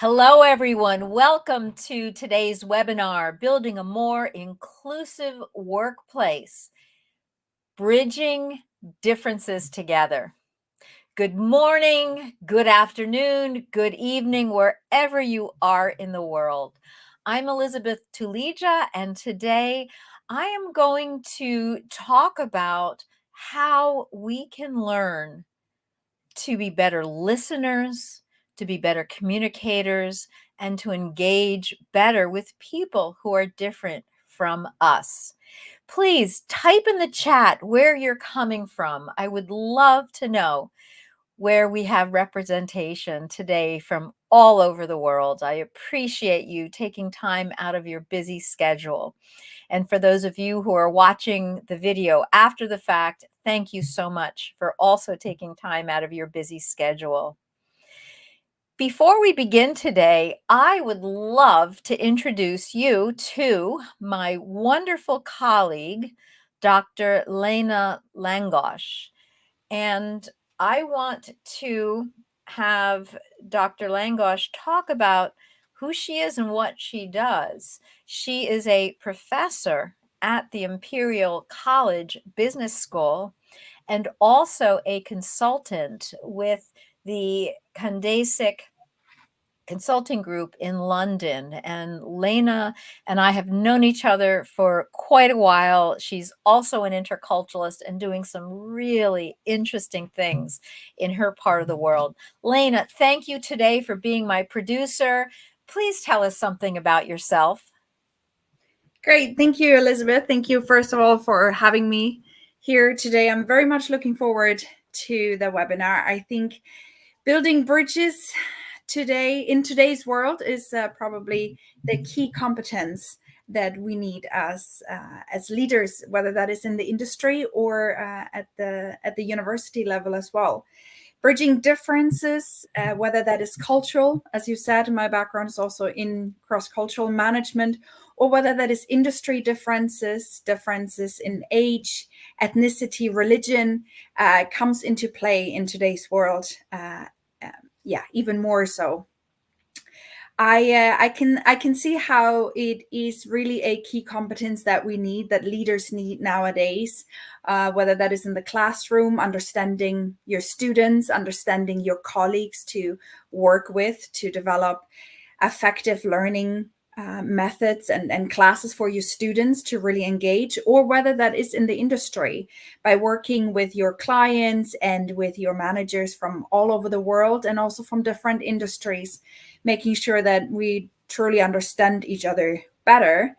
Hello, everyone. Welcome to today's webinar, Building a More Inclusive Workplace, Bridging Differences Together. Good morning, good afternoon, good evening, wherever you are in the world. I'm Elizabeth Tulija, and today I am going to talk about how we can learn to be better listeners, to be better communicators, and to engage better with people who are different from us. Please type in the chat where you're coming from. I would love to know where we have representation today from all over the world. I appreciate you taking time out of your busy schedule. And for those of you who are watching the video after the fact, thank you so much for also taking time out of your busy schedule. Before we begin today, I would love to introduce you to my wonderful colleague, Dr. Lena Langosh. And I want to have Dr. Langosh talk about who she is and what she does. She is a professor at the Imperial College Business School and also a consultant with the Condasic Consulting Group in London. And Lena and I have known each other for quite a while. She's also an interculturalist and doing some really interesting things in her part of the world. Lena, thank you today for being my producer. Please tell us something about yourself. Great. Thank you, Elizabeth. Thank you, first of all, for having me here today. I'm very much looking forward to the webinar. I think building bridges in today's world is probably the key competence that we need as leaders, whether that is in the industry or at the university level as well. Bridging differences, whether that is cultural, as you said, my background is also in cross-cultural management, or whether that is industry differences in age, ethnicity, religion, comes into play in today's world. Even more so. I can see how it is really a key competence that leaders need nowadays, whether that is in the classroom, understanding your students, understanding your colleagues to work with, to develop effective learning methods and classes for your students to really engage, or whether that is in the industry by working with your clients and with your managers from all over the world and also from different industries, making sure that we truly understand each other better,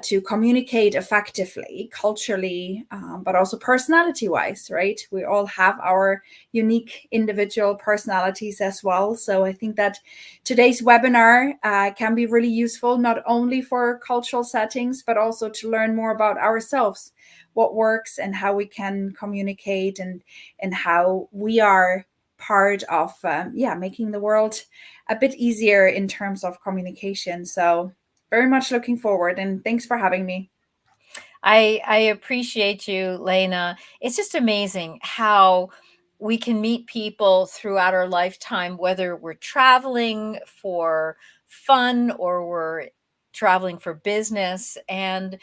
to communicate effectively, culturally, but also personality-wise, right? We all have our unique individual personalities as well. So I think that today's webinar can be really useful, not only for cultural settings, but also to learn more about ourselves, what works and how we can communicate and how we are part of making the world a bit easier in terms of communication. So very much looking forward, and thanks for having me. I appreciate you, Lena. It's just amazing how we can meet people throughout our lifetime, whether we're traveling for fun or we're traveling for business. And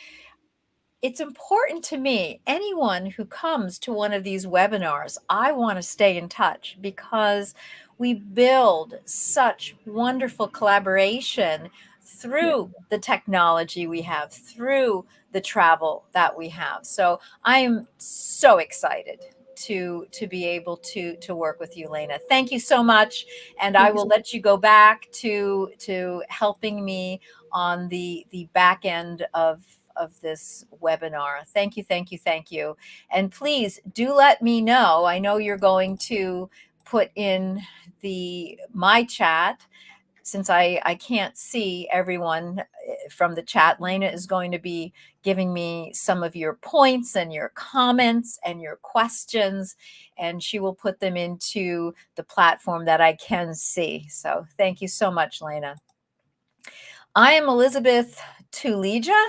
it's important to me, anyone who comes to one of these webinars, I want to stay in touch because we build such wonderful collaboration through the technology we have, through the travel that we have. So I am so excited to be able to work with you, Lena. Thank you so much. And I will let you go back to helping me on the back end of this webinar. Thank you, thank you, thank you. And please do let me know. I know you're going to put in my chat, since I can't see everyone from the chat. Lena is going to be giving me some of your points and your comments and your questions, and she will put them into the platform that I can see. So thank you so much, Lena. I am Elizabeth Tulija.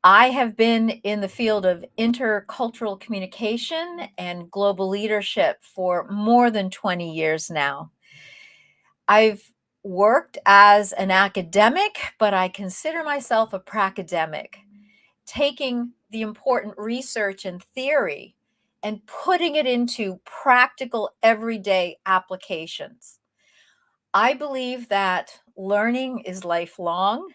I have been in the field of intercultural communication and global leadership for more than 20 years now. I've worked as an academic, but I consider myself a pracademic, taking the important research and theory and putting it into practical everyday applications. I believe that learning is lifelong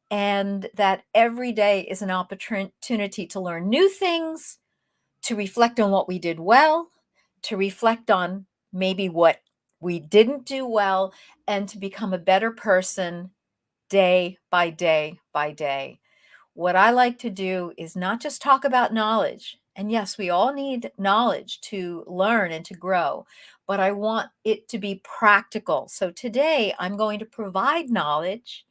and that every day is an opportunity to learn new things, to reflect on what we did well, to reflect on maybe what we didn't do well, and to become a better person day by day by day. What I like to do is not just talk about knowledge. And yes, we all need knowledge to learn and to grow, but I want it to be practical. So today I'm going to provide knowledge,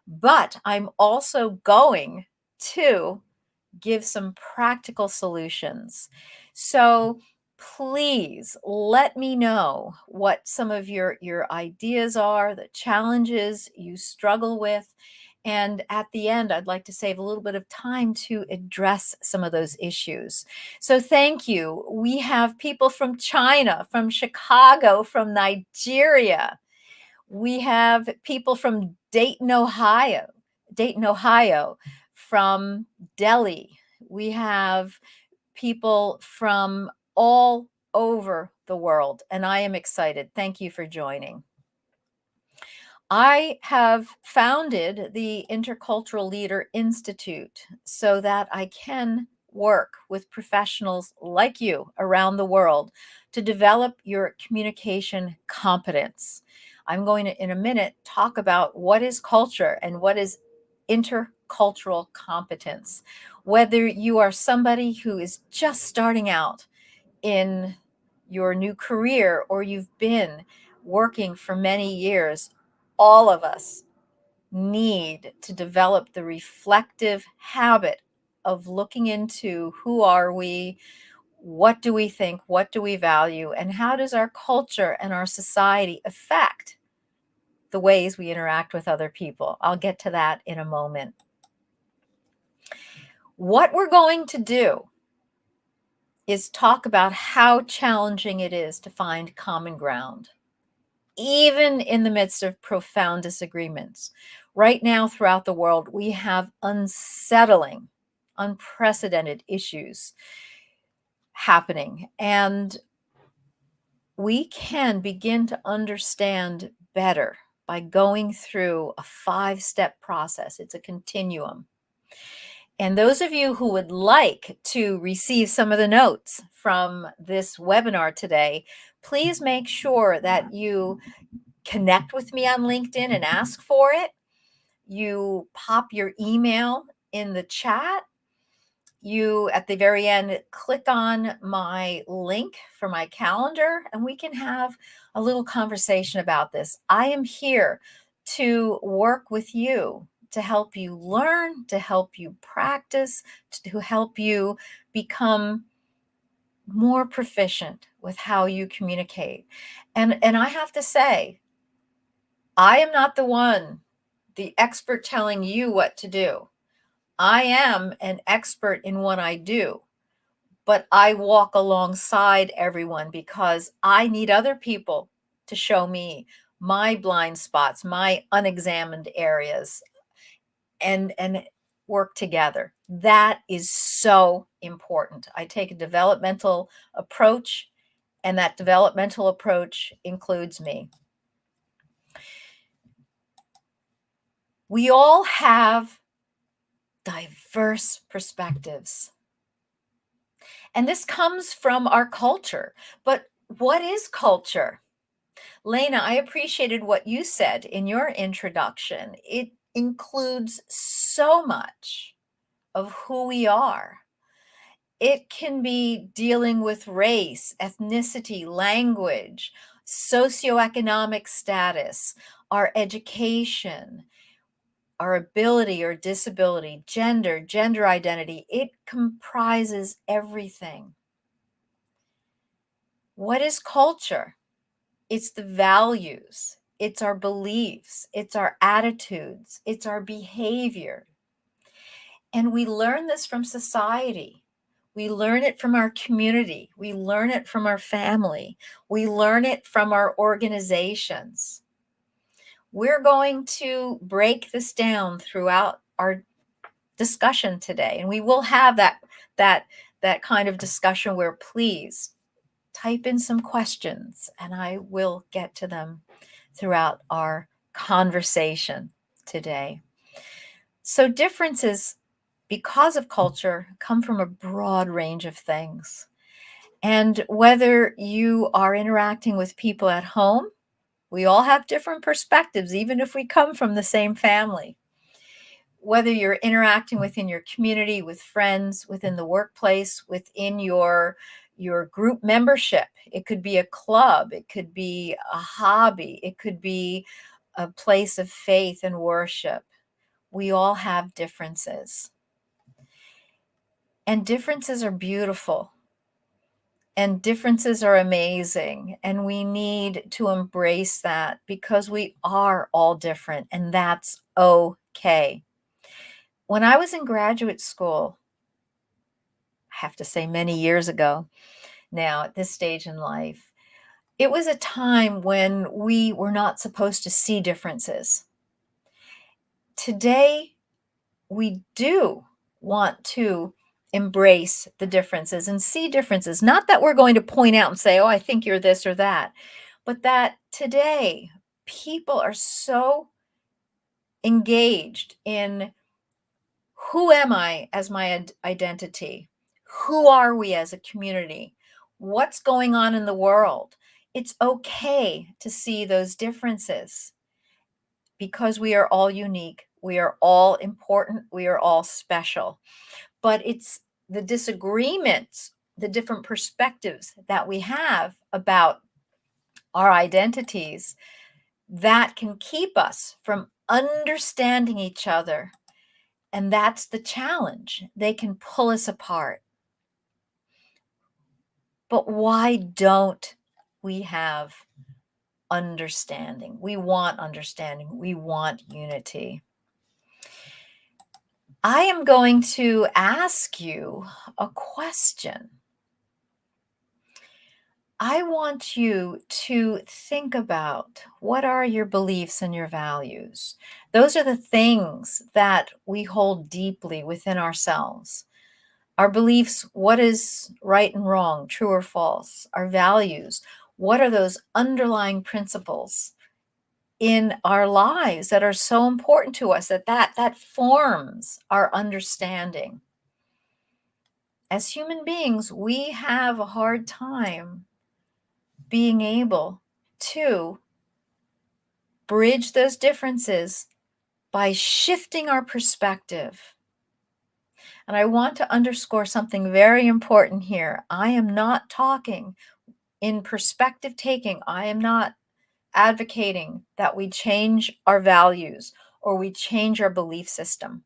but I'm also going to give some practical solutions. So please let me know what some of your ideas are, the challenges you struggle with. And at the end, I'd like to save a little bit of time to address some of those issues. So thank you. We have people from China, from Chicago, from Nigeria. We have people from Dayton, Ohio, from Delhi. We have people from all over the world, and I am excited. Thank you for joining. I have founded the Intercultural Leader Institute so that I can work with professionals like you around the world to develop your communication competence. I'm going to, in a minute, talk about what is culture and what is intercultural competence. Whether you are somebody who is just starting out in your new career or you've been working for many years, all of us need to develop the reflective habit of looking into who are we, what do we think, what do we value, and how does our culture and our society affect the ways we interact with other people. I'll get to that in a moment. What we're going to do is talk about how challenging it is to find common ground, even in the midst of profound disagreements. Right now, throughout the world, we have unsettling, unprecedented issues happening. And we can begin to understand better by going through a 5-step process. It's a continuum. And those of you who would like to receive some of the notes from this webinar today, please make sure that you connect with me on LinkedIn and ask for it. You pop your email in the chat. You, at the very end, click on my link for my calendar, and we can have a little conversation about this. I am here to work with you, to help you learn, to help you practice, to help you become more proficient with how you communicate. And I have to say, I am not the expert telling you what to do. I am an expert in what I do, but I walk alongside everyone because I need other people to show me my blind spots, my unexamined areas, and work together. That is so important. I take a developmental approach, and that developmental approach includes me. We all have diverse perspectives. And this comes from our culture. But what is culture? Lena, I appreciated what you said in your introduction. It includes so much of who we are. It can be dealing with race, ethnicity, language, socioeconomic status, our education, our ability or disability, gender identity. It comprises everything. What is culture? It's the values, it's our beliefs, it's our attitudes, it's our behavior. And we learn this from society. We learn it from our community. We learn it from our family. We learn it from our organizations. We're going to break this down throughout our discussion today, and we will have that kind of discussion where please type in some questions and I will get to them throughout our conversation today. So differences, because of culture, come from a broad range of things. And whether you are interacting with people at home, we all have different perspectives, even if we come from the same family. Whether you're interacting within your community, with friends, within the workplace, within your group membership, it could be a club, it could be a hobby, it could be a place of faith and worship. We all have differences. And differences are beautiful. And differences are amazing. And we need to embrace that because we are all different, and that's okay. When I was in graduate school, I have to say many years ago now at this stage in life, it was a time when we were not supposed to see differences. Today, we do want to embrace the differences and see differences. Not that we're going to point out and say, oh, I think you're this or that, but that today people are so engaged in who am I as my identity? Who are we as a community? What's going on in the world? It's okay to see those differences because we are all unique. We are all important. We are all special. But it's the disagreements, the different perspectives that we have about our identities that can keep us from understanding each other. And that's the challenge. They can pull us apart. But why don't we have understanding? We want understanding. We want unity. I am going to ask you a question. I want you to think about what are your beliefs and your values. Those are the things that we hold deeply within ourselves. Our beliefs, what is right and wrong, true or false? Our values, what are those underlying principles in our lives that are so important to us that forms our understanding? As human beings, we have a hard time being able to bridge those differences by shifting our perspective. And I want to underscore something very important here. I am not talking in perspective taking. I am not advocating that we change our values or we change our belief system.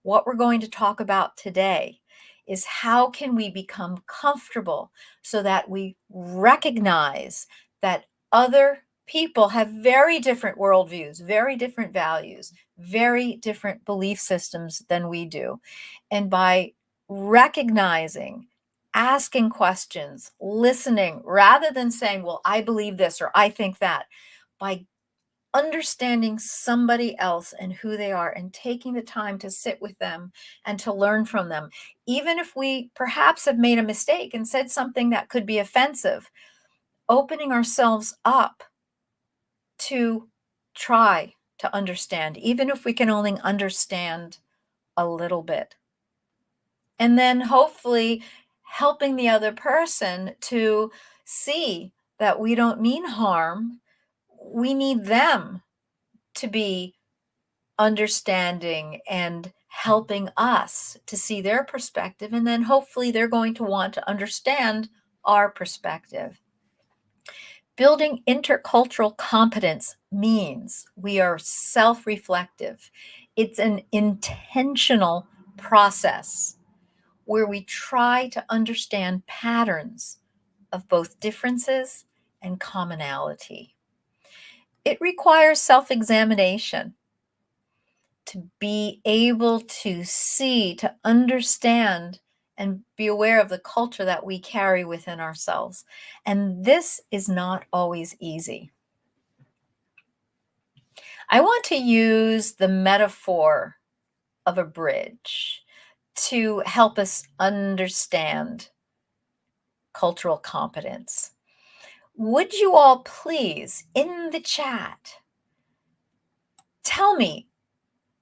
What we're going to talk about today is how can we become comfortable so that we recognize that other people have very different worldviews, very different values, very different belief systems than we do. And by recognizing, asking questions, listening, rather than saying, well, I believe this or I think that, by understanding somebody else and who they are and taking the time to sit with them and to learn from them, even if we perhaps have made a mistake and said something that could be offensive, opening ourselves up to try to understand, even if we can only understand a little bit. And then hopefully helping the other person to see that we don't mean harm. We need them to be understanding and helping us to see their perspective. And then hopefully they're going to want to understand our perspective. Building intercultural competence means we are self-reflective. It's an intentional process where we try to understand patterns of both differences and commonality. It requires self-examination to be able to see, to understand, and be aware of the culture that we carry within ourselves. And this is not always easy. I want to use the metaphor of a bridge to help us understand cultural competence. Would you all please, in the chat, tell me,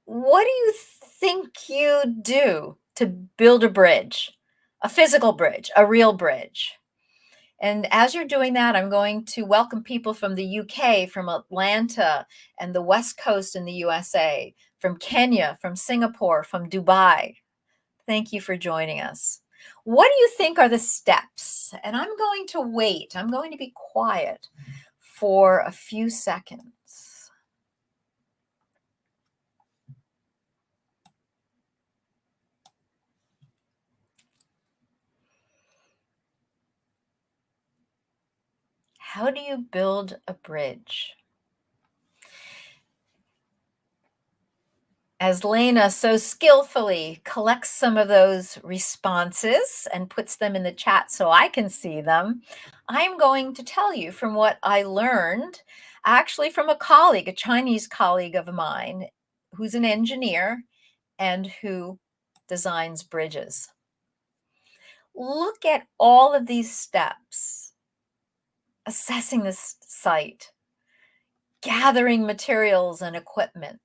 what do you think you do to build a bridge, a physical bridge, a real bridge? And as you're doing that, I'm going to welcome people from the UK, from Atlanta and the West Coast in the USA, from Kenya, from Singapore, from Dubai. Thank you for joining us. What do you think are the steps? And I'm going to wait. I'm going to be quiet for a few seconds. How do you build a bridge? As Lena so skillfully collects some of those responses and puts them in the chat so I can see them, I'm going to tell you from what I learned, actually from a colleague, a Chinese colleague of mine, who's an engineer and who designs bridges. Look at all of these steps: assessing the site, gathering materials and equipment,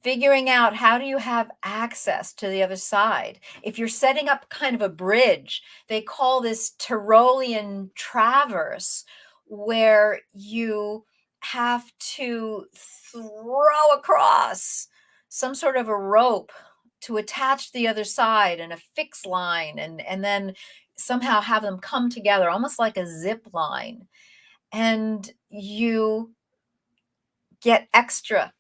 figuring out how do you have access to the other side. If you're setting up kind of a bridge, they call this Tyrolean traverse, where you have to throw across some sort of a rope to attach the other side and a fixed line, and then somehow have them come together almost like a zip line. And you get extra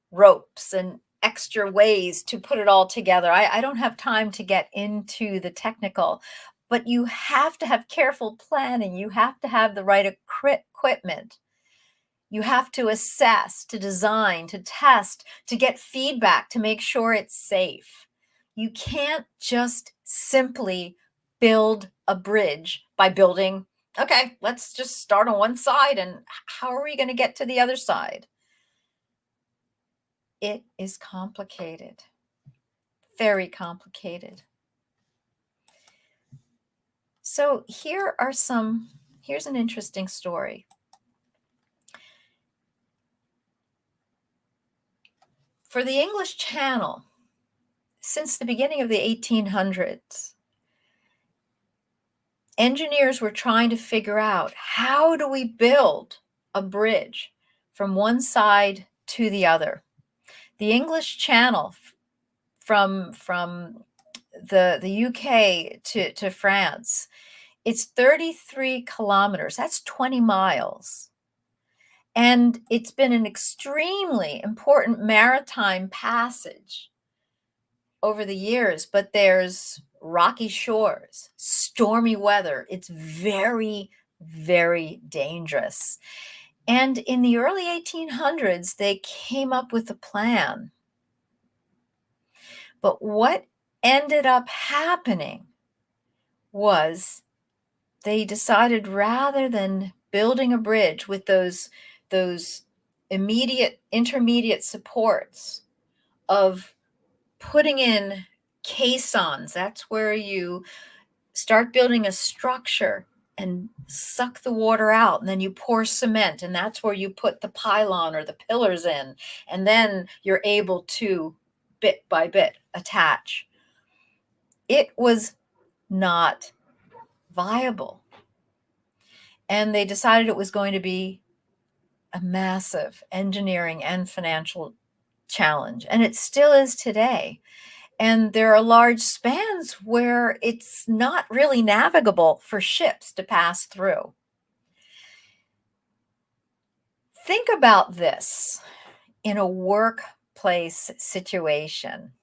ropes and extra ways to put it all together. I don't have time to get into the technical, but you have to have careful planning. You have to have the right equipment. You have to assess, to design, to test, to get feedback, to make sure it's safe. You can't just simply build a bridge by building, okay, let's just start on one side, and how are we going to get to the other side? It is complicated, very complicated. So here's an interesting story. For the English Channel, since the beginning of the 1800s, engineers were trying to figure out, how do we build a bridge from one side to the other? The English Channel from the UK to France, it's 33 kilometers. That's 20 miles. And it's been an extremely important maritime passage over the years, but there's rocky shores, stormy weather. It's very, very dangerous. And in the early 1800s, they came up with a plan. But what ended up happening was they decided, rather than building a bridge with those immediate intermediate supports, of putting in caissons, that's where you start building a structure and suck the water out, and then you pour cement, and that's where you put the pylon or the pillars in, and then you're able to bit by bit attach. It was not viable. And they decided it was going to be a massive engineering and financial challenge. And it still is today. And there are large spans where it's not really navigable for ships to pass through. Think about this in a workplace situation.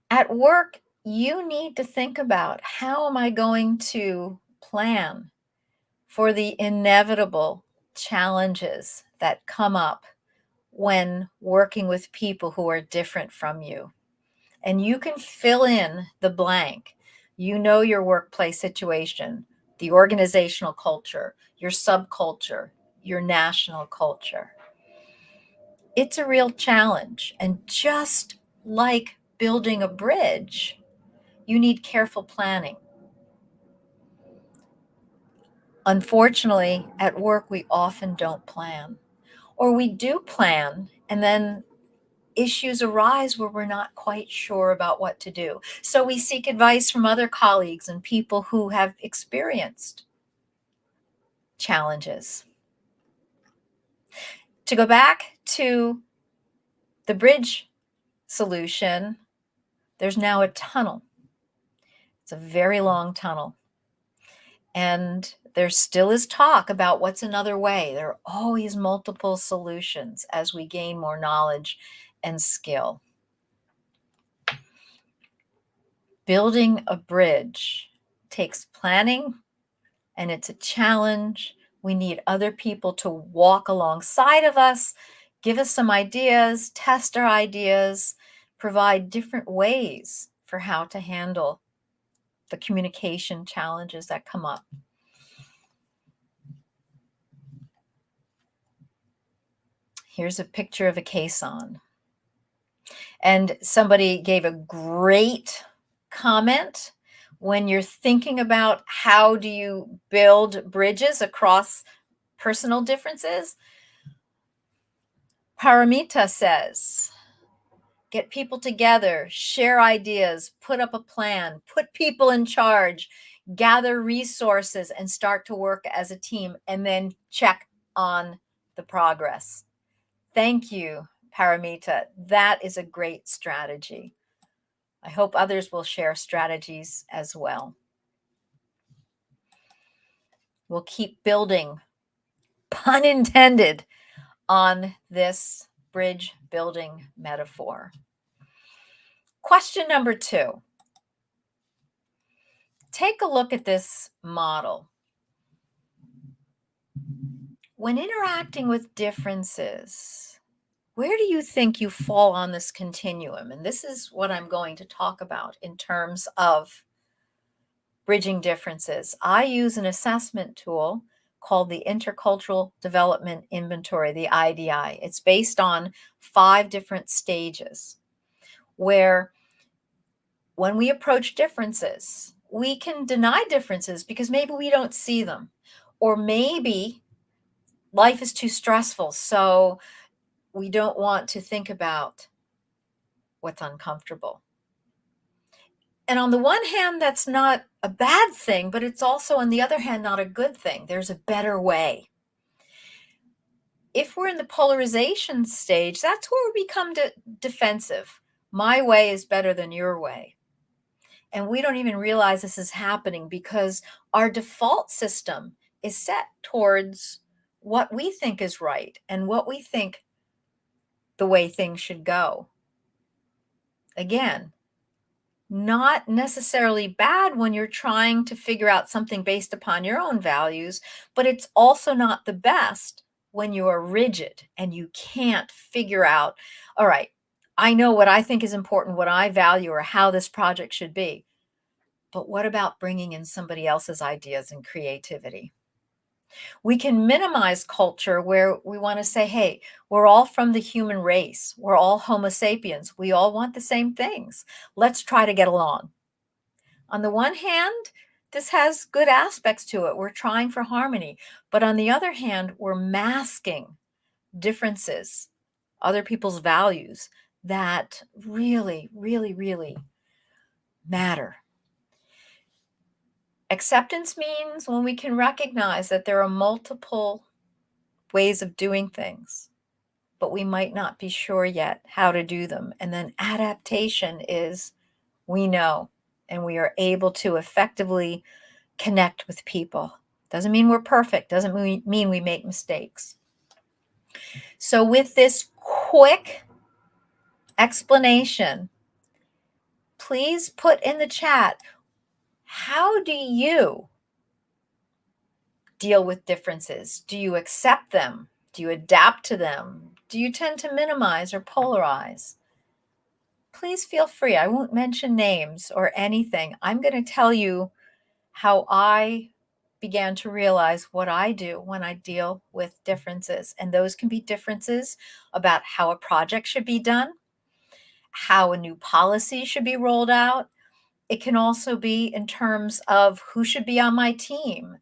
At work, you need to think about, how am I going to plan for the inevitable challenges that come up when working with people who are different from you? And you can fill in the blank. You know your workplace situation, the organizational culture, your subculture, your national culture. It's a real challenge. And just like building a bridge, you need careful planning. Unfortunately, at work, we often don't plan, or we do plan, and then issues arise where we're not quite sure about what to do. So we seek advice from other colleagues and people who have experienced challenges. To go back to the bridge solution, there's now a tunnel. It's a very long tunnel. And there still is talk about what's another way. There are always multiple solutions as we gain more knowledge and skill. Building a bridge takes planning, and it's a challenge. We need other people to walk alongside of us, give us some ideas, test our ideas, provide different ways for how to handle the communication challenges that come up. Here's a picture of a caisson. And somebody gave a great comment. When you're thinking about how do you build bridges across personal differences, Paramita says, get people together, share ideas, put up a plan, put people in charge, gather resources, and start to work as a team, and then check on the progress. Thank you, Paramita. That is a great strategy. I hope others will share strategies as well. We'll keep building, pun intended, on this bridge building metaphor. Question number 2. Take a look at this model. When interacting with differences, where do you think you fall on this continuum? And this is what I'm going to talk about in terms of bridging differences. I use an assessment tool called the Intercultural Development Inventory, the IDI. It's based on 5 different stages where when we approach differences, we can deny differences because maybe we don't see them, or maybe life is too stressful, so we don't want to think about what's uncomfortable. And on the one hand, that's not a bad thing, but it's also, on the other hand, not a good thing. There's a better way. If we're in the polarization stage, that's where we become defensive. My way is better than your way. And we don't even realize this is happening because our default system is set towards what we think is right and what we think the way things should go. Again, not necessarily bad when you're trying to figure out something based upon your own values, but it's also not the best when you are rigid and you can't figure out, all right, I know what I think is important, what I value, or how this project should be. But what about bringing in somebody else's ideas and creativity? We can minimize culture where we want to say, hey, we're all from the human race. We're all Homo sapiens. We all want the same things. Let's try to get along. On the one hand, this has good aspects to it. We're trying for harmony. But on the other hand, we're masking differences, other people's values that really, really, really matter. Acceptance means when we can recognize that there are multiple ways of doing things, but we might not be sure yet how to do them. And then adaptation is we know and we are able to effectively connect with people. Doesn't mean we're perfect, doesn't mean we make mistakes. So with this quick explanation, please put in the chat, how do you deal with differences? Do you accept them? Do you adapt to them? Do you tend to minimize or polarize? Please feel free. I won't mention names or anything. I'm going to tell you how I began to realize what I do when I deal with differences. And those can be differences about how a project should be done, how a new policy should be rolled out. It can also be in terms of who should be on my team.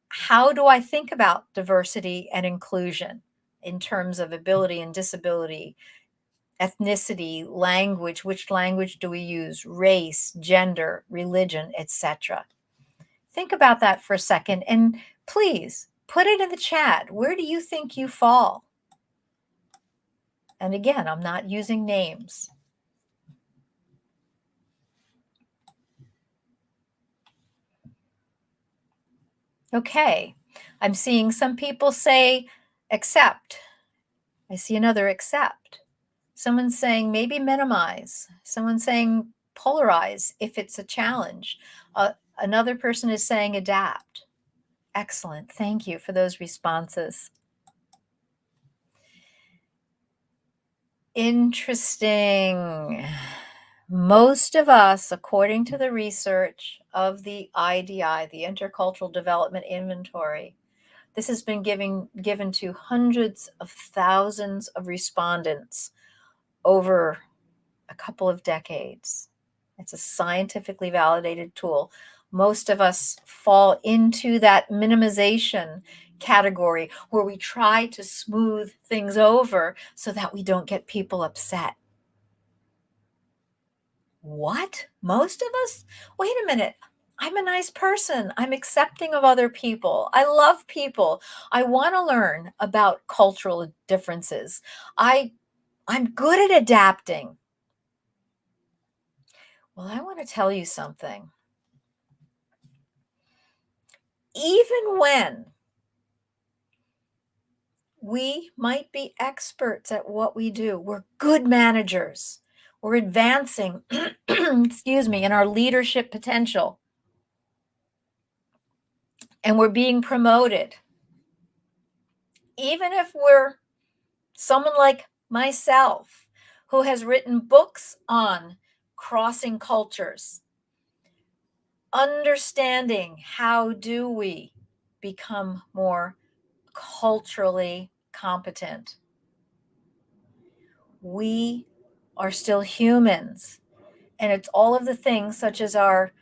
How do I think about diversity and inclusion in terms of ability and disability, ethnicity, language, which language do we use, race, gender, religion, etc. Think about that for a second and please put it in the chat. Where do you think you fall? And again, I'm not using names. Okay, I'm seeing some people say accept. I see another accept. Someone's saying maybe minimize. Someone's saying polarize if it's a challenge. Another person is saying adapt. Excellent. Thank you for those responses. Interesting. Most of us, according to the research of the IDI, the Intercultural Development Inventory, this has been given to hundreds of thousands of respondents over a couple of decades. It's a scientifically validated tool. Most of us fall into that minimization category where we try to smooth things over so that we don't get people upset. What? Most of us? Wait a minute. I'm a nice person. I'm accepting of other people. I love people. I want to learn about cultural differences. I'm good at adapting. Well, I want to tell you something. Even when we might be experts at what we do, we're good managers. We're advancing, excuse me, in our leadership potential. And we're being promoted. Even if we're someone like myself who has written books on crossing cultures, understanding how do we become more culturally competent. We are still humans, and it's all of the things such as our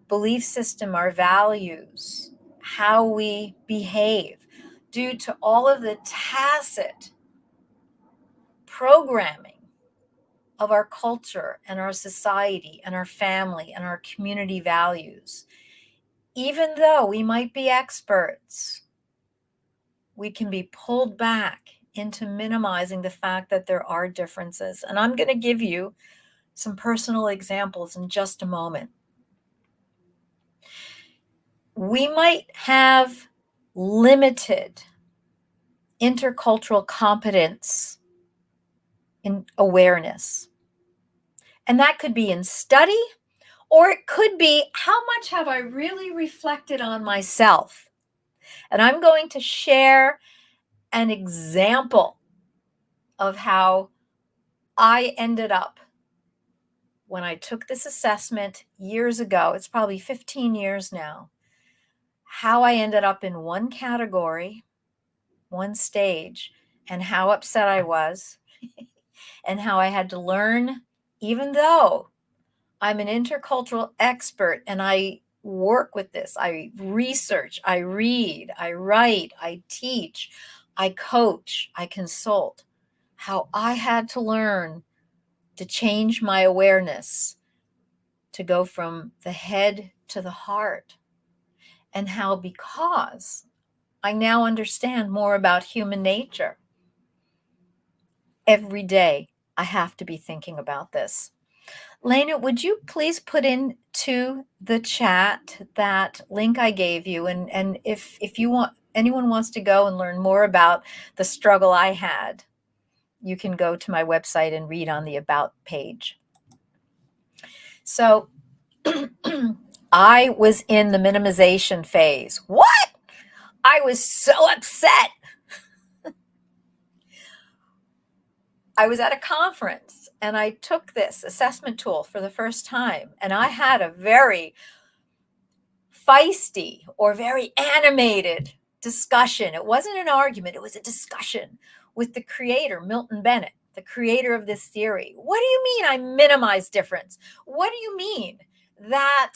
belief system, our values, how we behave, due to all of the tacit programming of our culture and our society and our family and our community values. Even though we might be experts, we can be pulled back into minimizing the fact that there are differences. And I'm going to give you some personal examples in just a moment. We might have limited intercultural competence in awareness. And that could be in study, or it could be how much have I really reflected on myself? And I'm going to share an example of how I ended up when I took this assessment years ago. It's probably 15 years now. How I ended up in one category, one stage, and how upset I was, and how I had to learn, even though I'm an intercultural expert and I work with this. I research, I read, I write, I teach, I coach, I consult. How I had to learn to change my awareness to go from the head to the heart. And how, because I now understand more about human nature, every day I have to be thinking about this. Lena, would you please put into the chat that link I gave you? And if you want, anyone wants to go and learn more about the struggle I had, you can go to my website and read on the About page. So I was in the minimization phase. What? I was so upset. I was at a conference and I took this assessment tool for the first time, and I had a very feisty or very animated discussion. It wasn't an argument, it was a discussion with the creator, Milton Bennett, the creator of this theory. What do you mean I minimize difference? What do you mean that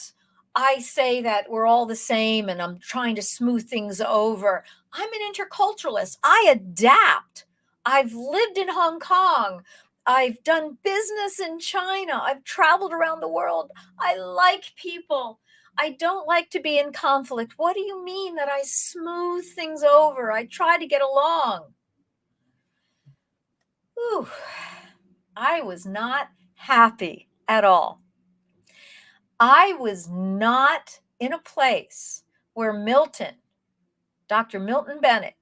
I say that we're all the same and I'm trying to smooth things over? I'm an interculturalist. I adapt. I've lived in Hong Kong. I've done business in China. I've traveled around the world. I like people. I don't like to be in conflict. What do you mean that I smooth things over? I try to get along. Whew. I was not happy at all. I was not in a place where Dr. Milton Bennett,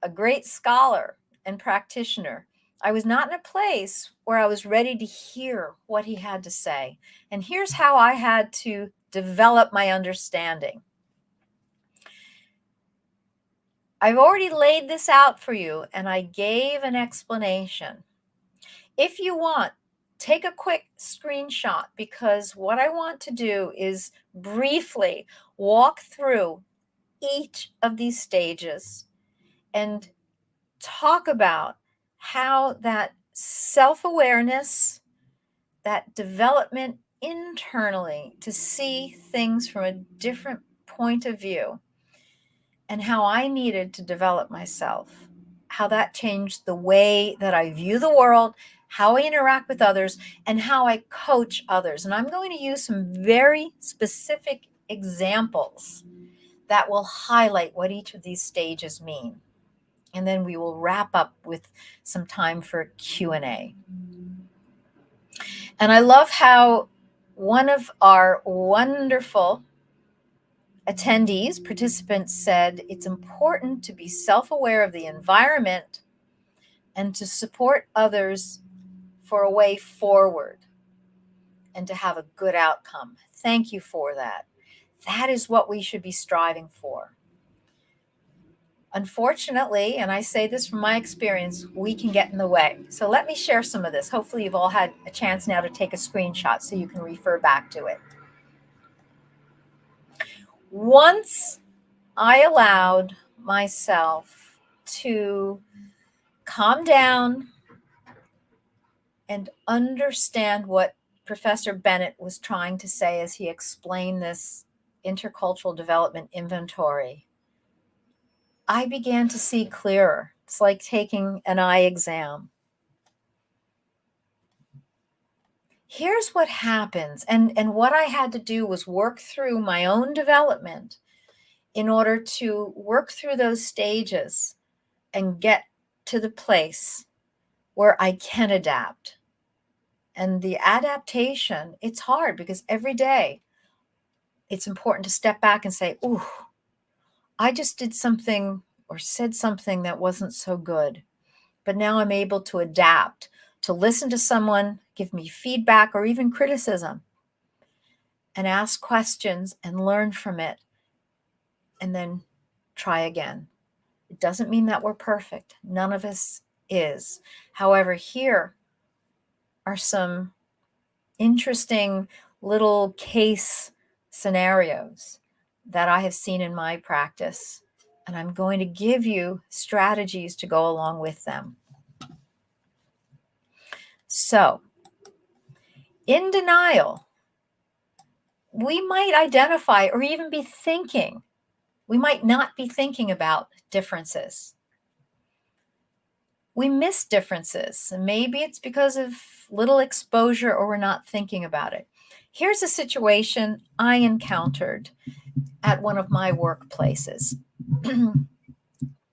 a great scholar and practitioner, I was not in a place where I was ready to hear what he had to say. And here's how I had to develop my understanding. I've already laid this out for you, and I gave an explanation. If you want, take a quick screenshot, because what I want to do is briefly walk through each of these stages and talk about how that self-awareness, that development internally to see things from a different point of view, and how I needed to develop myself, how that changed the way that I view the world, how I interact with others, and how I coach others. And I'm going to use some very specific examples that will highlight what each of these stages mean. And then we will wrap up with some time for Q&A. And I love how one of our wonderful attendees, participants, said it's important to be self-aware of the environment and to support others for a way forward and to have a good outcome. Thank you for that. That is what we should be striving for. Unfortunately, and I say this from my experience, we can get in the way. So let me share some of this. Hopefully you've all had a chance now to take a screenshot so you can refer back to it. Once I allowed myself to calm down and understand what Professor Bennett was trying to say as he explained this intercultural development inventory, I began to see clearer. It's like taking an eye exam. Here's what happens. And what I had to do was work through my own development in order to work through those stages and get to the place where I can adapt. And the adaptation, it's hard because every day it's important to step back and say, ooh, I just did something or said something that wasn't so good. But now I'm able to adapt, to listen to someone, give me feedback or even criticism, and ask questions and learn from it, and then try again. It doesn't mean that we're perfect. None of us is. However, here are some interesting little case scenarios that I have seen in my practice, and I'm going to give you strategies to go along with them. So, in denial, we might identify or even be thinking, we might not be thinking about differences. We miss differences, and maybe it's because of little exposure or we're not thinking about it. Here's a situation I encountered at one of my workplaces.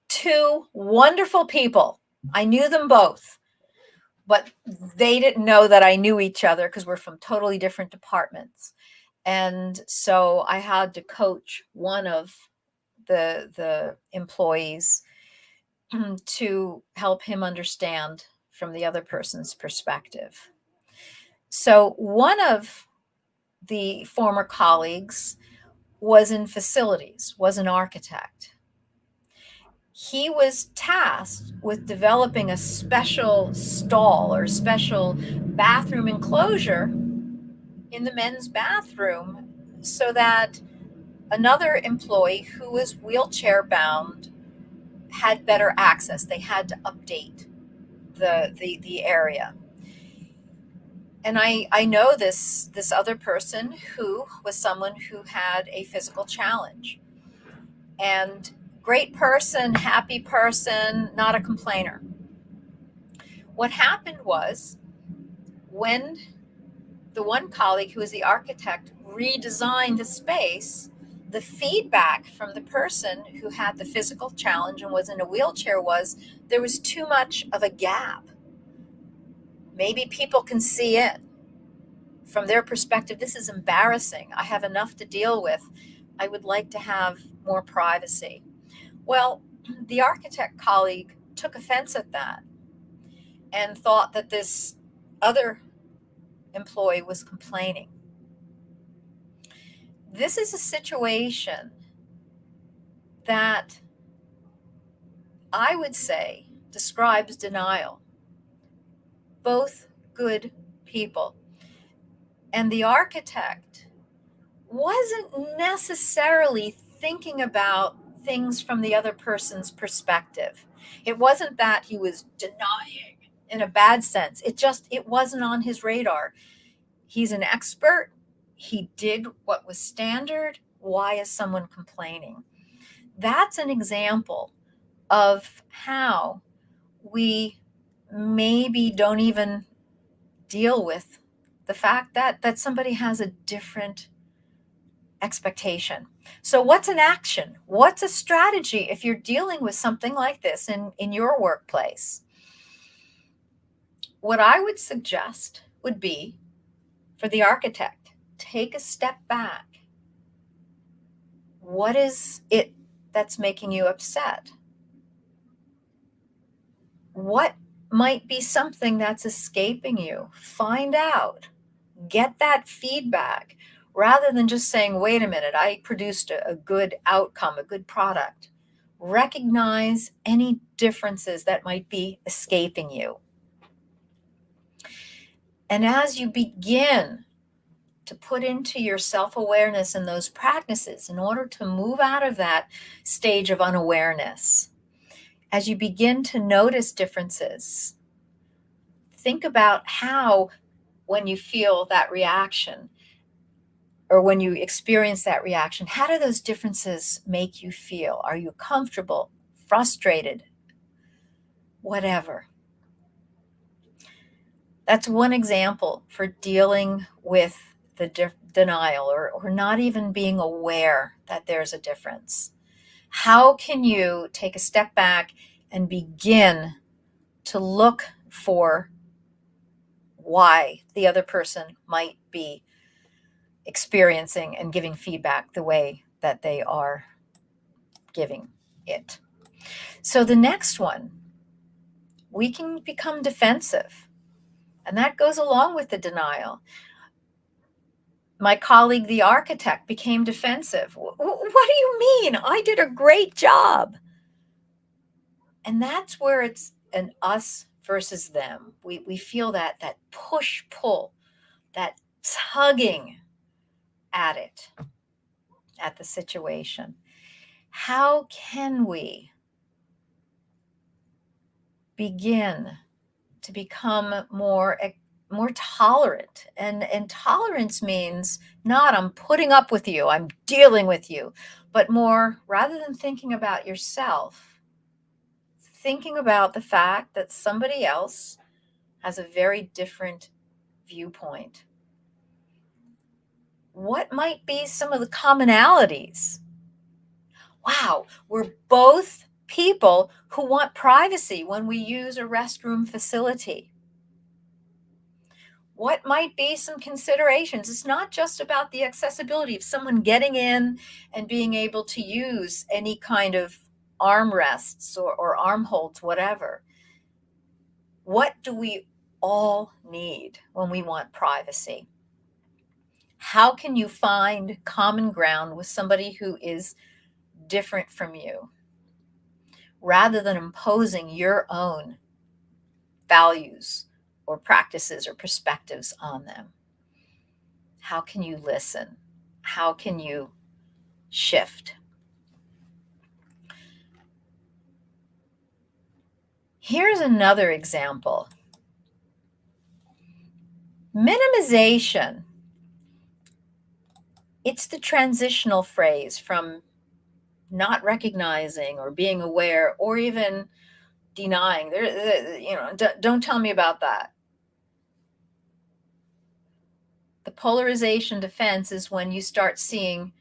Two wonderful people. I knew them both, but they didn't know that I knew each other because we're from totally different departments. And so I had to coach one of the employees to help him understand from the other person's perspective. So one of the former colleagues was in facilities, was an architect. He was tasked with developing a special stall or special bathroom enclosure in the men's bathroom so that another employee who was wheelchair bound had better access. They had to update the area. And I know this other person who was someone who had a physical challenge, and great person, happy person, not a complainer. What happened was, when the one colleague who was the architect redesigned the space, the feedback from the person who had the physical challenge and was in a wheelchair was there was too much of a gap. Maybe people can see it. From their perspective, this is embarrassing. I have enough to deal with. I would like to have more privacy. Well, the architect colleague took offense at that and thought that this other employee was complaining. This is a situation that I would say describes denial. Both good people. And the architect wasn't necessarily thinking about things from the other person's perspective. It wasn't that he was denying in a bad sense. It wasn't on his radar. He's an expert. He did what was standard. Why is someone complaining? That's an example of how we maybe don't even deal with the fact that somebody has a different expectation. So what's an action? What's a strategy if you're dealing with something like this in your workplace? What I would suggest would be for the architect, take a step back. What is it that's making you upset? What might be something that's escaping you? Find out. Get that feedback rather than just saying, wait a minute, I produced a good outcome, a good product. Recognize any differences that might be escaping you. And as you begin to put into your self-awareness and those practices in order to move out of that stage of unawareness, as you begin to notice differences, think about how, when you feel that reaction or when you experience that reaction, how do those differences make you feel? Are you comfortable, frustrated, whatever? That's one example for dealing with the denial or not even being aware that there's a difference. How can you take a step back and begin to look for why the other person might be experiencing and giving feedback the way that they are giving it? So the next one, we can become defensive, and that goes along with the denial. My colleague, the architect, became defensive. What do you mean? I did a great job. And that's where it's an us versus them. We feel that push pull, that tugging at it, at the situation. How can we begin to become more tolerant? And tolerance means not I'm putting up with you, I'm dealing with you, but more, rather than thinking about yourself, thinking about the fact that somebody else has a very different viewpoint. What might be some of the commonalities? Wow, we're both people who want privacy when we use a restroom facility. What might be some considerations? It's not just about the accessibility of someone getting in and being able to use any kind of armrests or arm holds, whatever. What do we all need when we want privacy? How can you find common ground with somebody who is different from you rather than imposing your own values or practices or perspectives on them? How can you listen? How can you shift. Here's another example. Minimization. It's the transitional phrase from not recognizing or being aware or even denying. Don't tell me about that. The polarization defense is when you start seeing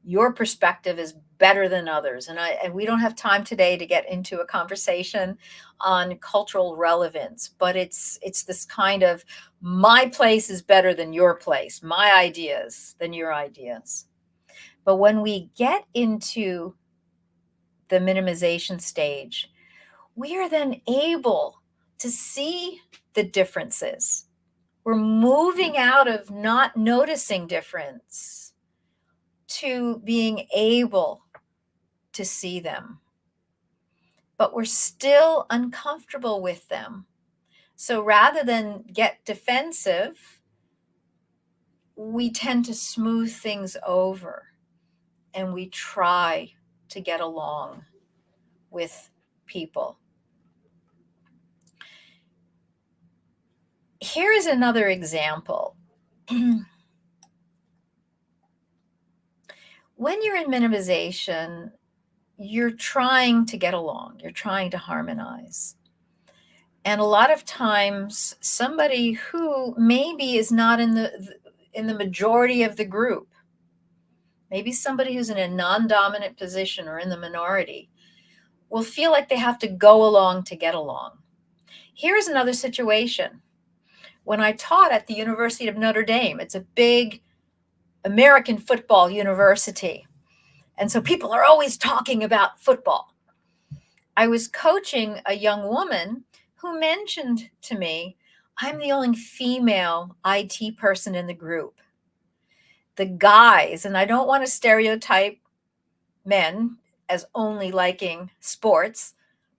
your perspective is better than others. And we don't have time today to get into a conversation on cultural relevance, but it's this kind of my place is better than your place, my ideas than your ideas. But when we get into the minimization stage, we are then able to see the differences. We're moving out of not noticing difference to being able to see them. But we're still uncomfortable with them. So rather than get defensive, we tend to smooth things over and we try to get along with people. Here is another example. When you're in minimization, you're trying to get along, you're trying to harmonize. And a lot of times, somebody who maybe is not in the majority of the group, maybe somebody who's in a non-dominant position or in the minority, will feel like they have to go along to get along. Here's another situation. When I taught at the University of Notre Dame, it's a big American football university. And so people are always talking about football. I was coaching a young woman who mentioned to me, I'm the only female IT person in the group. The guys, and I don't want to stereotype men as only liking sports,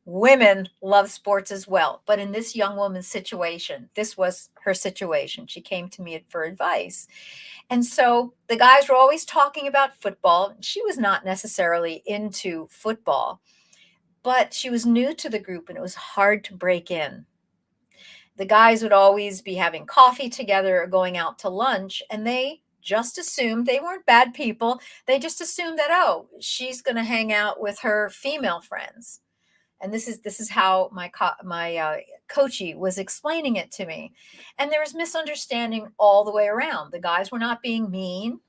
women love sports as well. But in this young woman's situation, this was her situation. She came to me for advice. And so the guys were always talking about football. She was not necessarily into football, but she was new to the group and it was hard to break in. The guys would always be having coffee together or going out to lunch, and they just assumed they weren't bad people. They just assumed that, oh, she's going to hang out with her female friends. And this is how my coachee was explaining it to me. And there was misunderstanding all the way around. The guys were not being mean.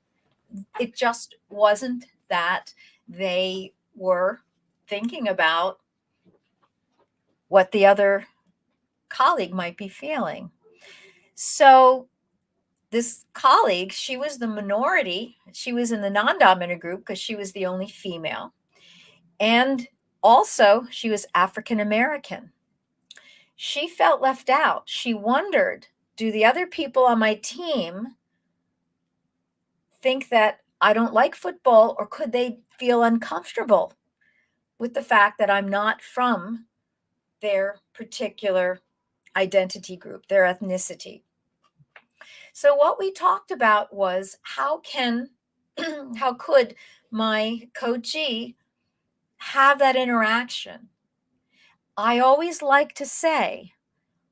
It just wasn't that they were thinking about what the other colleague might be feeling. So this colleague, she was the minority. She was in the non-dominant group because she was the only female. And also, she was African American. She felt left out. She wondered, do the other people on my team think that I don't like football, or could they feel uncomfortable with the fact that I'm not from their particular identity group, their ethnicity? So what we talked about was how could my coachee have that interaction? I always like to say,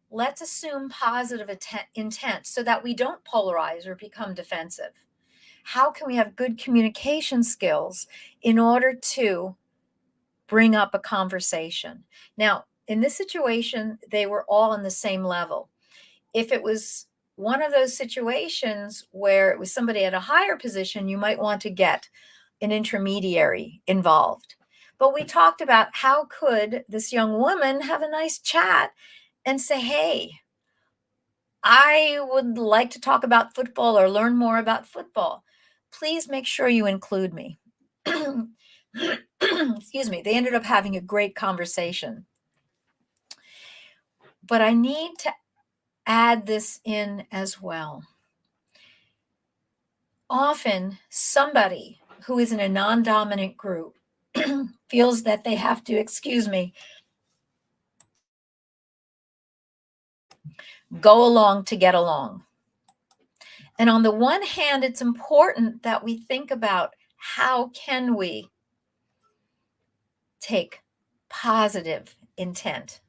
let's assume positive intent so that we don't polarize or become defensive. How can we have good communication skills in order to bring up a conversation? Now, in this situation, they were all on the same level. If it was one of those situations where it was somebody at a higher position, you might want to get an intermediary involved. But we talked about how could this young woman have a nice chat and say, hey, I would like to talk about football or learn more about football. Please make sure you include me. Excuse me. They ended up having a great conversation. But I need to add this in as well. Often somebody who is in a non-dominant group feels that they have to, go along to get along. And on the one hand, it's important that we think about how can we take positive intent?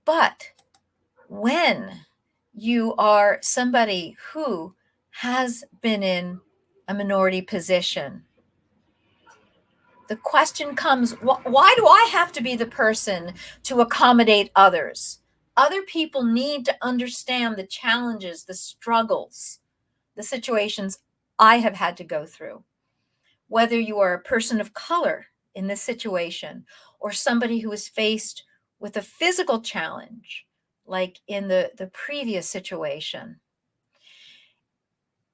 But when you are somebody who has been in a minority position, the question comes, why do I have to be the person to accommodate others? Other people need to understand the challenges, the struggles, the situations I have had to go through. Whether you are a person of color in this situation or somebody who is faced with a physical challenge, like in the previous situation,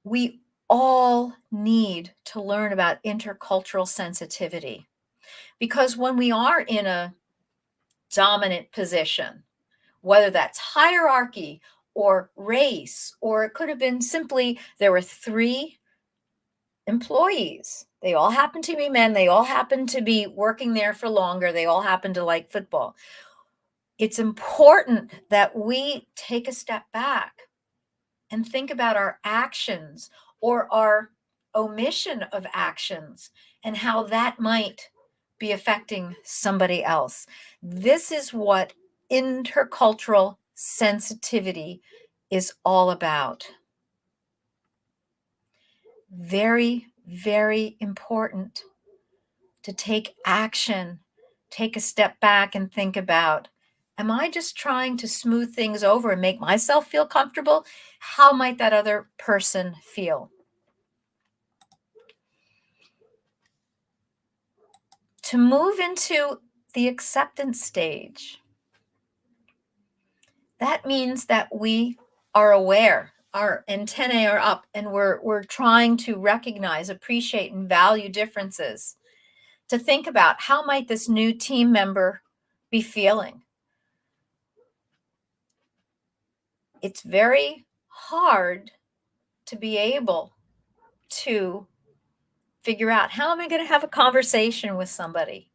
we all need to learn about intercultural sensitivity. Because when we are in a dominant position, whether that's hierarchy or race, or it could have been simply there were 3 employees. They all happen to be men. They all happen to be working there for longer. They all happen to like football. It's important that we take a step back and think about our actions or our omission of actions and how that might be affecting somebody else. This is what intercultural sensitivity is all about. Very, very important to take action, take a step back and think about, am I just trying to smooth things over and make myself feel comfortable? How might that other person feel? To move into the acceptance stage, that means that we are aware, our antennae are up, and we're trying to recognize, appreciate, and value differences. To think about, how might this new team member be feeling? It's very hard to be able to figure out, how am I going to have a conversation with somebody?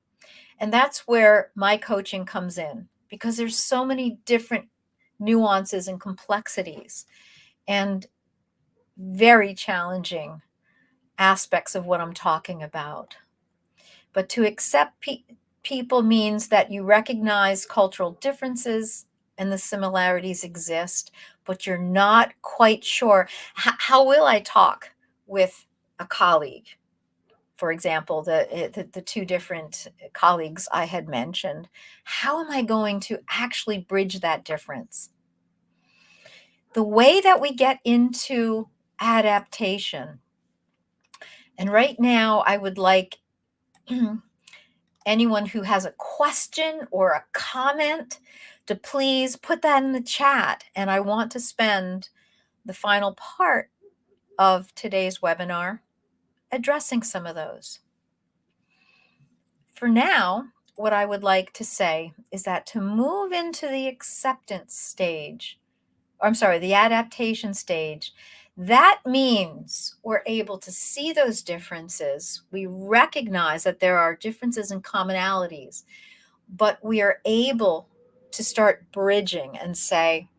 And that's where my coaching comes in, because there's so many different nuances and complexities and very challenging aspects of what I'm talking about. But to accept people means that you recognize cultural differences and the similarities exist, but you're not quite sure, how will I talk with a colleague? For example, the 2 different colleagues I had mentioned, how am I going to actually bridge that difference? The way that we get into adaptation, and right now I would like anyone who has a question or a comment to please put that in the chat. And I want to spend the final part of today's webinar addressing some of those. For now, what I would like to say is that to move into the acceptance stage, or I'm sorry, the adaptation stage, that means we're able to see those differences. We recognize that there are differences and commonalities, but we are able to start bridging and say,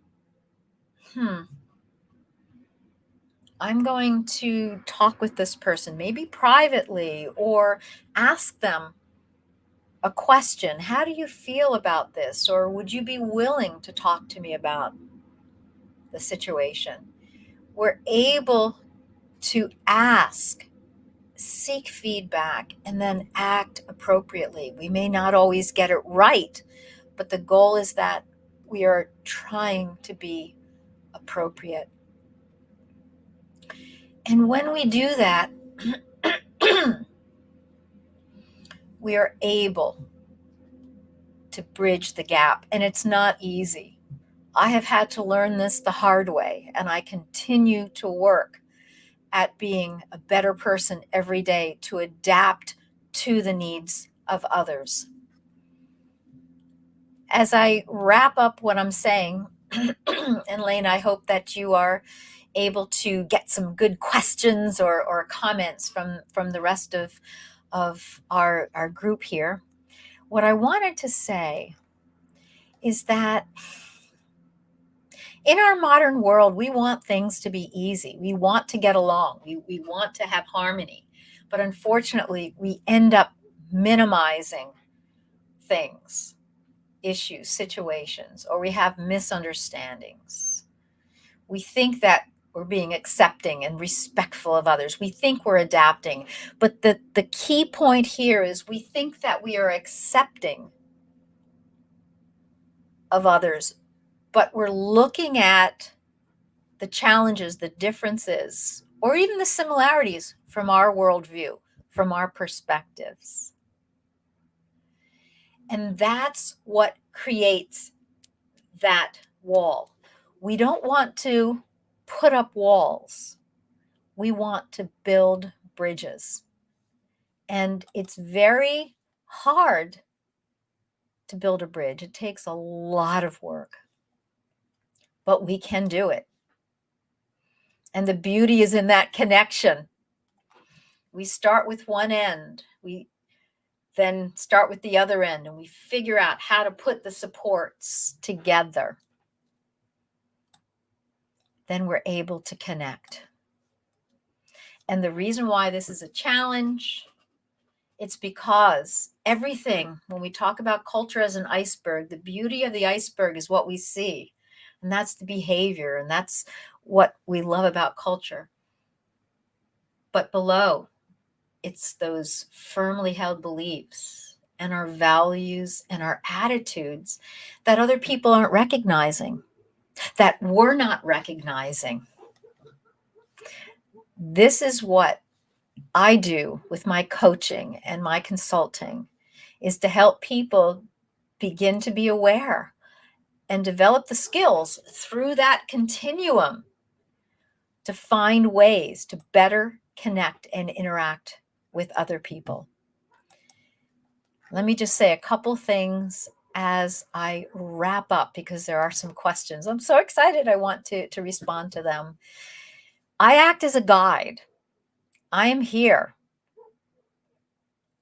I'm going to talk with this person, maybe privately, or ask them a question. How do you feel about this? Or would you be willing to talk to me about the situation? We're able to ask, seek feedback, and then act appropriately. We may not always get it right, but the goal is that we are trying to be appropriate. And when we do that, we are able to bridge the gap. And it's not easy. I have had to learn this the hard way, and I continue to work at being a better person every day to adapt to the needs of others. As I wrap up what I'm saying, and Lane, I hope that you are able to get some good questions or comments from the rest of our group here. What I wanted to say is that in our modern world, we want things to be easy. We want to get along. We want to have harmony. But unfortunately, we end up minimizing things, issues, situations, or we have misunderstandings. We think that we're being accepting and respectful of others. We think we're adapting. But the key point here is we think that we are accepting of others, but we're looking at the challenges, the differences, or even the similarities from our worldview, from our perspectives. And that's what creates that wall. We don't want to put up walls. We want to build bridges. And it's very hard to build a bridge. It takes a lot of work, but we can do it. And the beauty is in that connection. We start with one end, we then start with the other end, and we figure out how to put the supports together. Then we're able to connect. And the reason why this is a challenge, it's because everything, when we talk about culture as an iceberg, the beauty of the iceberg is what we see. And that's the behavior, and that's what we love about culture. But below, it's those firmly held beliefs and our values and our attitudes that other people aren't recognizing, that we're not recognizing. This is what I do with my coaching and my consulting, is to help people begin to be aware and develop the skills through that continuum to find ways to better connect and interact with other people. Let me just say a couple things as I wrap up, because there are some questions. I'm so excited. I want to respond to them. I act as a guide. I am here.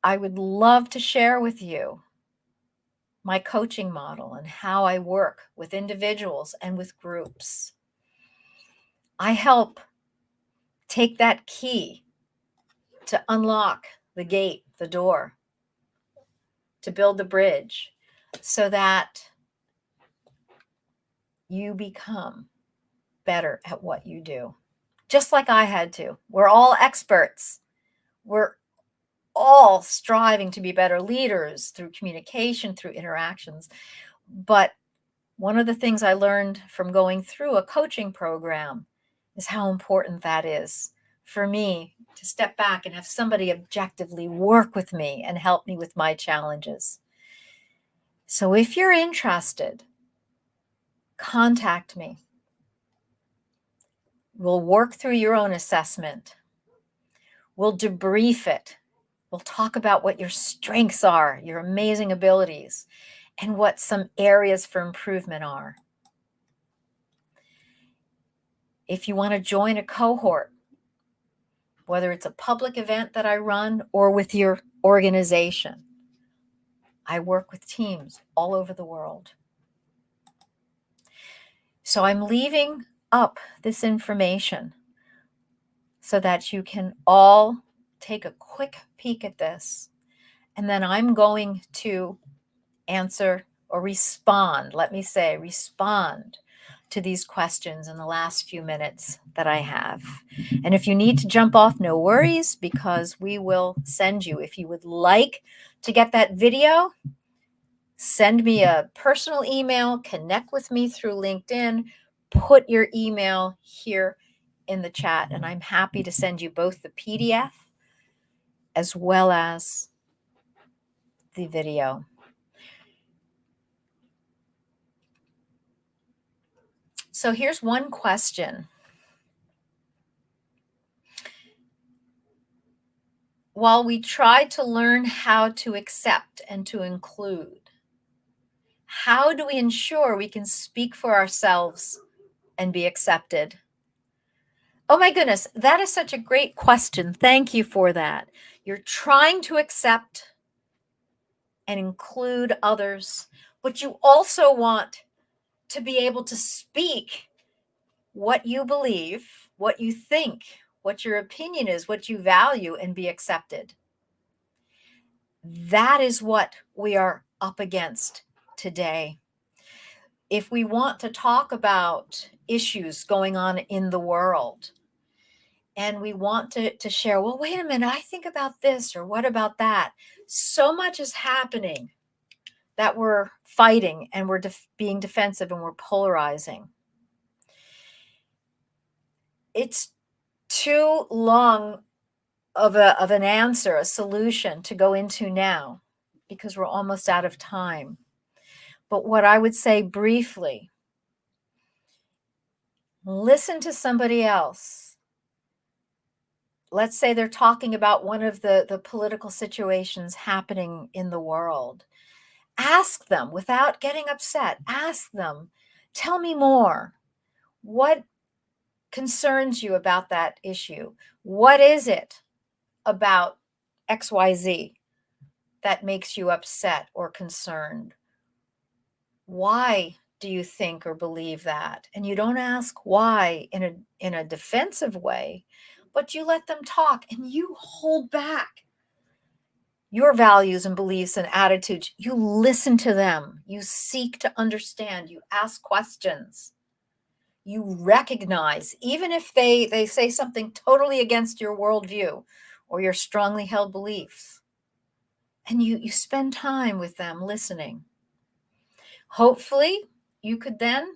I would love to share with you my coaching model and how I work with individuals and with groups. I help take that key to unlock the gate, the door, to build the bridge so that you become better at what you do. Just like I had to. We're all experts. We're all striving to be better leaders through communication, through interactions. But one of the things I learned from going through a coaching program is how important that is for me to step back and have somebody objectively work with me and help me with my challenges. So if you're interested, contact me. We'll work through your own assessment. We'll debrief it. We'll talk about what your strengths are, your amazing abilities, and what some areas for improvement are. If you want to join a cohort, whether it's a public event that I run or with your organization, I work with teams all over the world. So I'm leaving up this information so that you can all take a quick peek at this. And then I'm going to answer or respond, let me say, respond to these questions in the last few minutes that I have. And if you need to jump off, no worries, because we will send you. If you would like to get that video, send me a personal email, connect with me through LinkedIn, put your email here in the chat, and I'm happy to send you both the PDF as well as the video. So here's one question. While we try to learn how to accept and to include, how do we ensure we can speak for ourselves and be accepted? Oh my goodness, that is such a great question. Thank you for that. You're trying to accept and include others, but you also want to be able to speak what you believe, what you think, what your opinion is, what you value, and be accepted. That is what we are up against today. If we want to talk about issues going on in the world, and we want to share, well, wait a minute, I think about this, or what about that? So much is happening that we're fighting, and we're being defensive, and we're polarizing. It's too long of an answer, a solution to go into now, because we're almost out of time. But what I would say briefly, listen to somebody else. Let's say they're talking about one of the political situations happening in the world. Ask them without getting upset. Ask them, tell me more. What concerns you about that issue? What is it about XYZ that makes you upset or concerned? Why do you think or believe that? And you don't ask why in a defensive way, but you let them talk, and you hold back your values and beliefs and attitudes. You listen to them. You seek to understand. You ask questions. You recognize, even if they say something totally against your worldview or your strongly held beliefs, and you spend time with them listening. Hopefully, you could then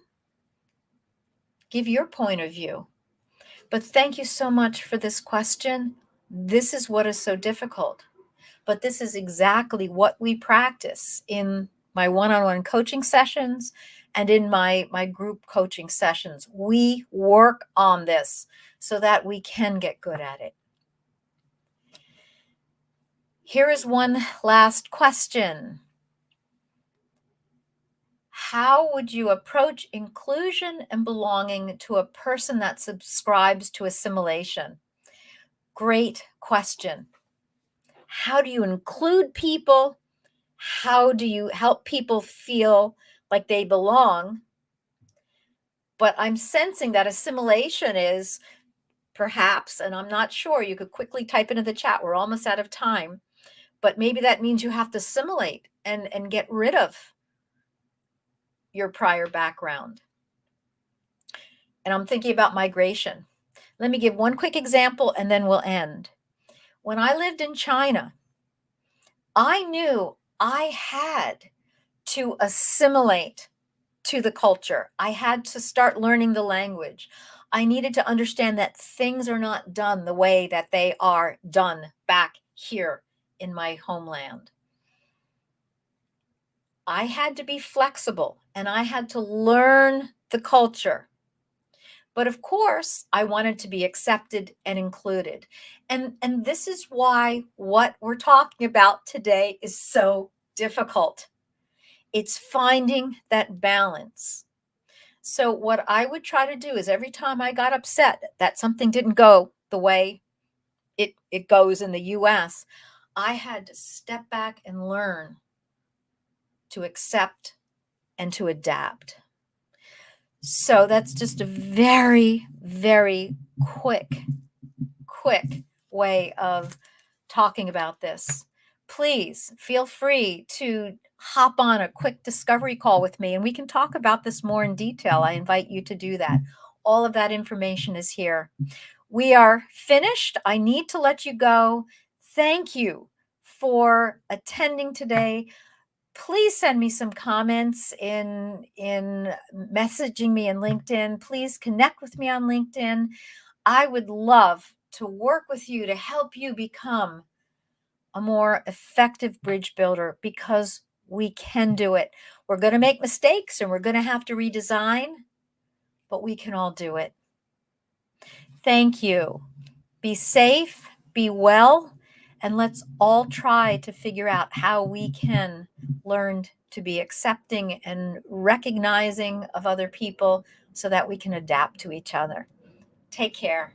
give your point of view. But thank you so much for this question. This is what is so difficult. But this is exactly what we practice in my one-on-one coaching sessions and in my group coaching sessions. We work on this so that we can get good at it. Here is one last question. How would you approach inclusion and belonging to a person that subscribes to assimilation? Great question. How do you include people? How do you help people feel like they belong? But I'm sensing that assimilation is perhaps, and I'm not sure, you could quickly type into the chat, we're almost out of time, but maybe that means you have to assimilate and get rid of your prior background. And I'm thinking about migration. Let me give one quick example and then we'll end. When I lived in China, I knew I had to assimilate to the culture. I had to start learning the language. I needed to understand that things are not done the way that they are done back here in my homeland. I had to be flexible and I had to learn the culture. But of course, I wanted to be accepted and included. And this is why what we're talking about today is so difficult. It's finding that balance. So what I would try to do is every time I got upset that something didn't go the way it goes in the US, I had to step back and learn to accept and to adapt. So that's just a very, very quick way of talking about this. Please feel free to hop on a quick discovery call with me and we can talk about this more in detail. I invite you to do that. All of that information is here. We are finished. I need to let you go. Thank you for attending today. Please send me some comments in messaging me in LinkedIn. Please connect with me on LinkedIn. I would love to work with you to help you become a more effective bridge builder because we can do it. We're going to make mistakes and we're going to have to redesign, but we can all do it. Thank you. Be safe, be well, and let's all try to figure out how we can learn to be accepting and recognizing of other people so that we can adapt to each other. Take care.